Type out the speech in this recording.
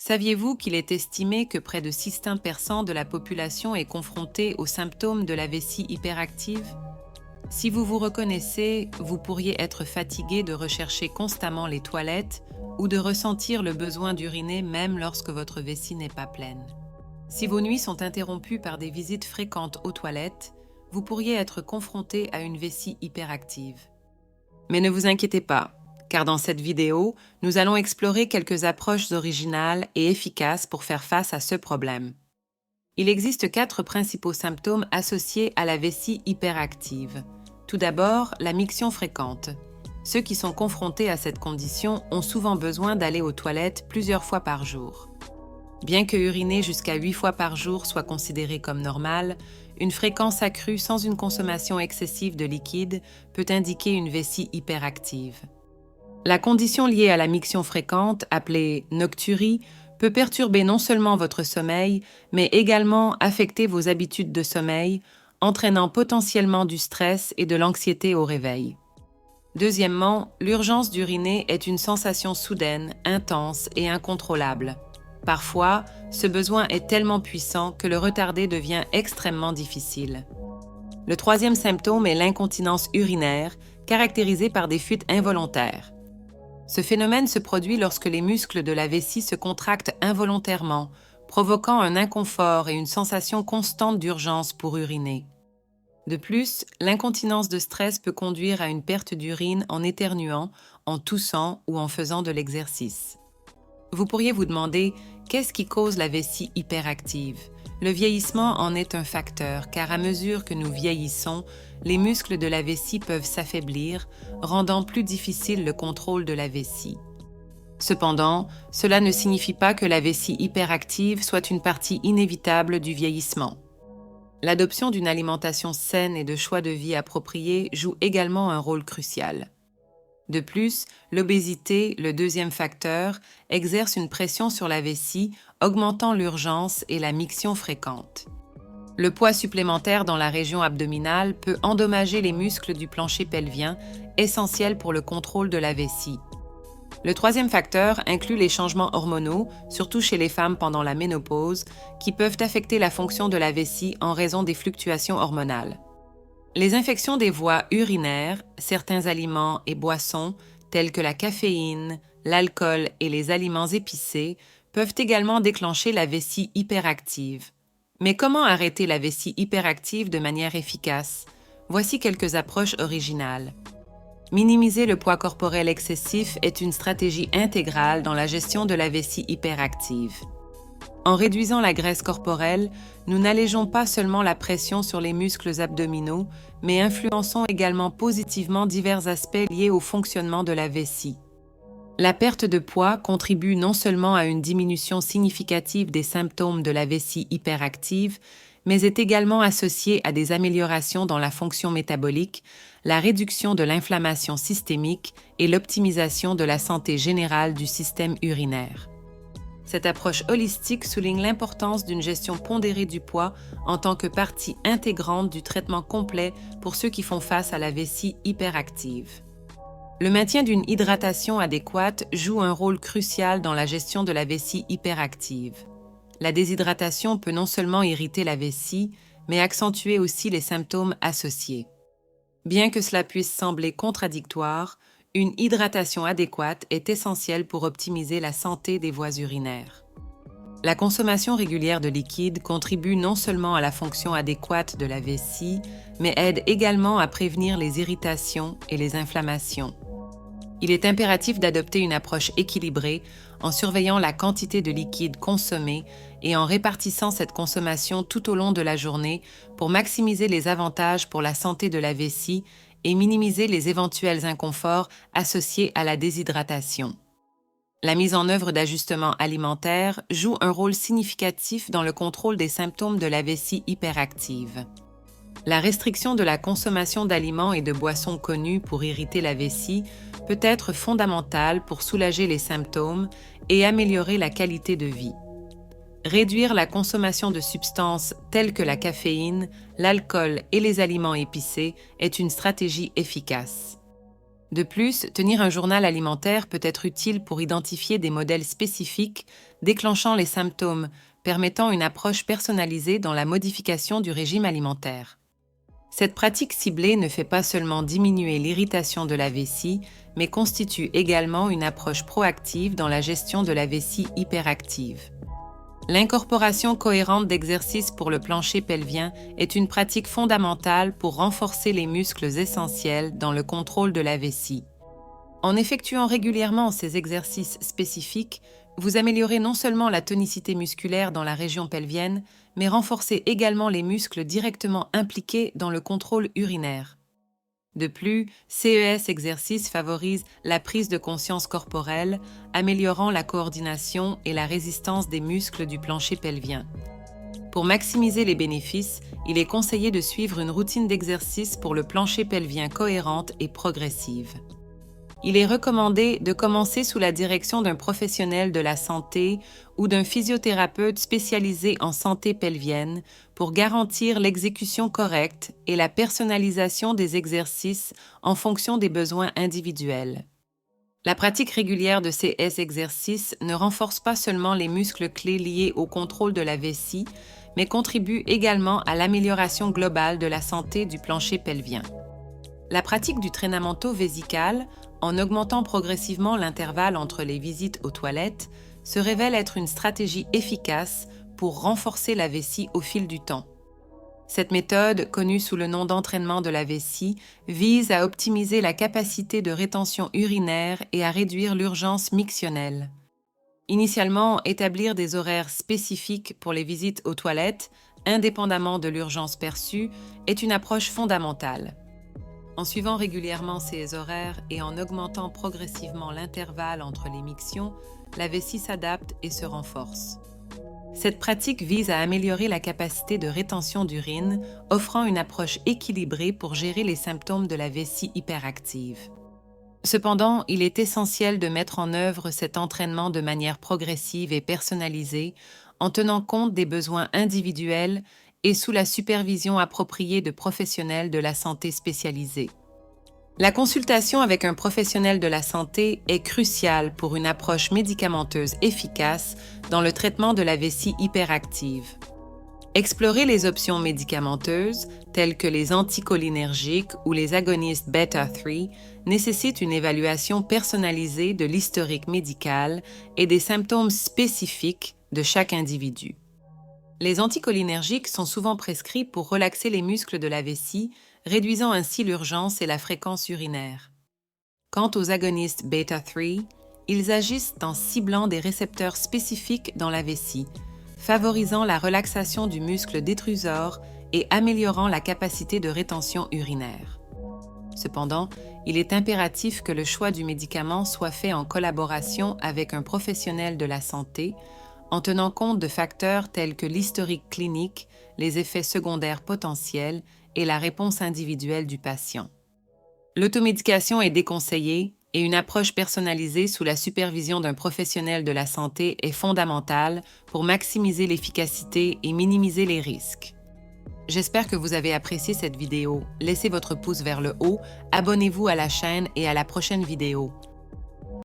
Saviez-vous qu'il est estimé que près de 61% de la population est confrontée aux symptômes de la vessie hyperactive? Si vous vous reconnaissez, vous pourriez être fatigué de rechercher constamment les toilettes ou de ressentir le besoin d'uriner même lorsque votre vessie n'est pas pleine. Si vos nuits sont interrompues par des visites fréquentes aux toilettes, vous pourriez être confronté à une vessie hyperactive. Mais ne vous inquiétez pas, car dans cette vidéo, nous allons explorer quelques approches originales et efficaces pour faire face à ce problème. Il existe 4 principaux symptômes associés à la vessie hyperactive. Tout d'abord, la miction fréquente. Ceux qui sont confrontés à cette condition ont souvent besoin d'aller aux toilettes plusieurs fois par jour. Bien que uriner jusqu'à 8 fois par jour soit considéré comme normal, une fréquence accrue sans une consommation excessive de liquide peut indiquer une vessie hyperactive. La condition liée à la miction fréquente, appelée nocturie, peut perturber non seulement votre sommeil, mais également affecter vos habitudes de sommeil, entraînant potentiellement du stress et de l'anxiété au réveil. Deuxièmement, l'urgence d'uriner est une sensation soudaine, intense et incontrôlable. Parfois, ce besoin est tellement puissant que le retarder devient extrêmement difficile. Le troisième symptôme est l'incontinence urinaire, caractérisée par des fuites involontaires. Ce phénomène se produit lorsque les muscles de la vessie se contractent involontairement, provoquant un inconfort et une sensation constante d'urgence pour uriner. De plus, l'incontinence de stress peut conduire à une perte d'urine en éternuant, en toussant ou en faisant de l'exercice. Vous pourriez vous demander, qu'est-ce qui cause la vessie hyperactive? Le vieillissement en est un facteur, car à mesure que nous vieillissons, les muscles de la vessie peuvent s'affaiblir, rendant plus difficile le contrôle de la vessie. Cependant, cela ne signifie pas que la vessie hyperactive soit une partie inévitable du vieillissement. L'adoption d'une alimentation saine et de choix de vie appropriés joue également un rôle crucial. De plus, l'obésité, le deuxième facteur, exerce une pression sur la vessie, augmentant l'urgence et la miction fréquente. Le poids supplémentaire dans la région abdominale peut endommager les muscles du plancher pelvien, essentiels pour le contrôle de la vessie. Le troisième facteur inclut les changements hormonaux, surtout chez les femmes pendant la ménopause, qui peuvent affecter la fonction de la vessie en raison des fluctuations hormonales. Les infections des voies urinaires, certains aliments et boissons, tels que la caféine, l'alcool et les aliments épicés, peuvent également déclencher la vessie hyperactive. Mais comment arrêter la vessie hyperactive de manière efficace? Voici quelques approches originales. Minimiser le poids corporel excessif est une stratégie intégrale dans la gestion de la vessie hyperactive. En réduisant la graisse corporelle, nous n'allégeons pas seulement la pression sur les muscles abdominaux, mais influençons également positivement divers aspects liés au fonctionnement de la vessie. La perte de poids contribue non seulement à une diminution significative des symptômes de la vessie hyperactive, mais est également associée à des améliorations dans la fonction métabolique, la réduction de l'inflammation systémique et l'optimisation de la santé générale du système urinaire. Cette approche holistique souligne l'importance d'une gestion pondérée du poids en tant que partie intégrante du traitement complet pour ceux qui font face à la vessie hyperactive. Le maintien d'une hydratation adéquate joue un rôle crucial dans la gestion de la vessie hyperactive. La déshydratation peut non seulement irriter la vessie, mais accentuer aussi les symptômes associés. Bien que cela puisse sembler contradictoire, une hydratation adéquate est essentielle pour optimiser la santé des voies urinaires. La consommation régulière de liquide contribue non seulement à la fonction adéquate de la vessie, mais aide également à prévenir les irritations et les inflammations. Il est impératif d'adopter une approche équilibrée en surveillant la quantité de liquide consommée et en répartissant cette consommation tout au long de la journée pour maximiser les avantages pour la santé de la vessie et minimiser les éventuels inconforts associés à la déshydratation. La mise en œuvre d'ajustements alimentaires joue un rôle significatif dans le contrôle des symptômes de la vessie hyperactive. La restriction de la consommation d'aliments et de boissons connus pour irriter la vessie peut être fondamentale pour soulager les symptômes et améliorer la qualité de vie. Réduire la consommation de substances telles que la caféine, l'alcool et les aliments épicés est une stratégie efficace. De plus, tenir un journal alimentaire peut être utile pour identifier des modèles spécifiques déclenchant les symptômes, permettant une approche personnalisée dans la modification du régime alimentaire. Cette pratique ciblée ne fait pas seulement diminuer l'irritation de la vessie, mais constitue également une approche proactive dans la gestion de la vessie hyperactive. L'incorporation cohérente d'exercices pour le plancher pelvien est une pratique fondamentale pour renforcer les muscles essentiels dans le contrôle de la vessie. En effectuant régulièrement ces exercices spécifiques, vous améliorez non seulement la tonicité musculaire dans la région pelvienne, mais renforcez également les muscles directement impliqués dans le contrôle urinaire. De plus, CES exercices favorisent la prise de conscience corporelle, améliorant la coordination et la résistance des muscles du plancher pelvien. Pour maximiser les bénéfices, il est conseillé de suivre une routine d'exercice pour le plancher pelvien cohérente et progressive. Il est recommandé de commencer sous la direction d'un professionnel de la santé ou d'un physiothérapeute spécialisé en santé pelvienne pour garantir l'exécution correcte et la personnalisation des exercices en fonction des besoins individuels. La pratique régulière de ces exercices ne renforce pas seulement les muscles clés liés au contrôle de la vessie, mais contribue également à l'amélioration globale de la santé du plancher pelvien. La pratique du trainamento vésical, en augmentant progressivement l'intervalle entre les visites aux toilettes, se révèle être une stratégie efficace pour renforcer la vessie au fil du temps. Cette méthode, connue sous le nom d'entraînement de la vessie, vise à optimiser la capacité de rétention urinaire et à réduire l'urgence mictionnelle. Initialement, établir des horaires spécifiques pour les visites aux toilettes, indépendamment de l'urgence perçue, est une approche fondamentale. En suivant régulièrement ces horaires et en augmentant progressivement l'intervalle entre les mictions, la vessie s'adapte et se renforce. Cette pratique vise à améliorer la capacité de rétention d'urine, offrant une approche équilibrée pour gérer les symptômes de la vessie hyperactive. Cependant, il est essentiel de mettre en œuvre cet entraînement de manière progressive et personnalisée, en tenant compte des besoins individuels et sous la supervision appropriée de professionnels de la santé spécialisés. La consultation avec un professionnel de la santé est cruciale pour une approche médicamenteuse efficace dans le traitement de la vessie hyperactive. Explorer les options médicamenteuses, telles que les anticholinergiques ou les agonistes bêta-3, nécessite une évaluation personnalisée de l'historique médical et des symptômes spécifiques de chaque individu. Les anticholinergiques sont souvent prescrits pour relaxer les muscles de la vessie, réduisant ainsi l'urgence et la fréquence urinaire. Quant aux agonistes bêta-3, ils agissent en ciblant des récepteurs spécifiques dans la vessie, favorisant la relaxation du muscle détrusor et améliorant la capacité de rétention urinaire. Cependant, il est impératif que le choix du médicament soit fait en collaboration avec un professionnel de la santé, en tenant compte de facteurs tels que l'historique clinique, les effets secondaires potentiels et la réponse individuelle du patient. L'automédication est déconseillée et une approche personnalisée sous la supervision d'un professionnel de la santé est fondamentale pour maximiser l'efficacité et minimiser les risques. J'espère que vous avez apprécié cette vidéo. Laissez votre pouce vers le haut, abonnez-vous à la chaîne et à la prochaine vidéo.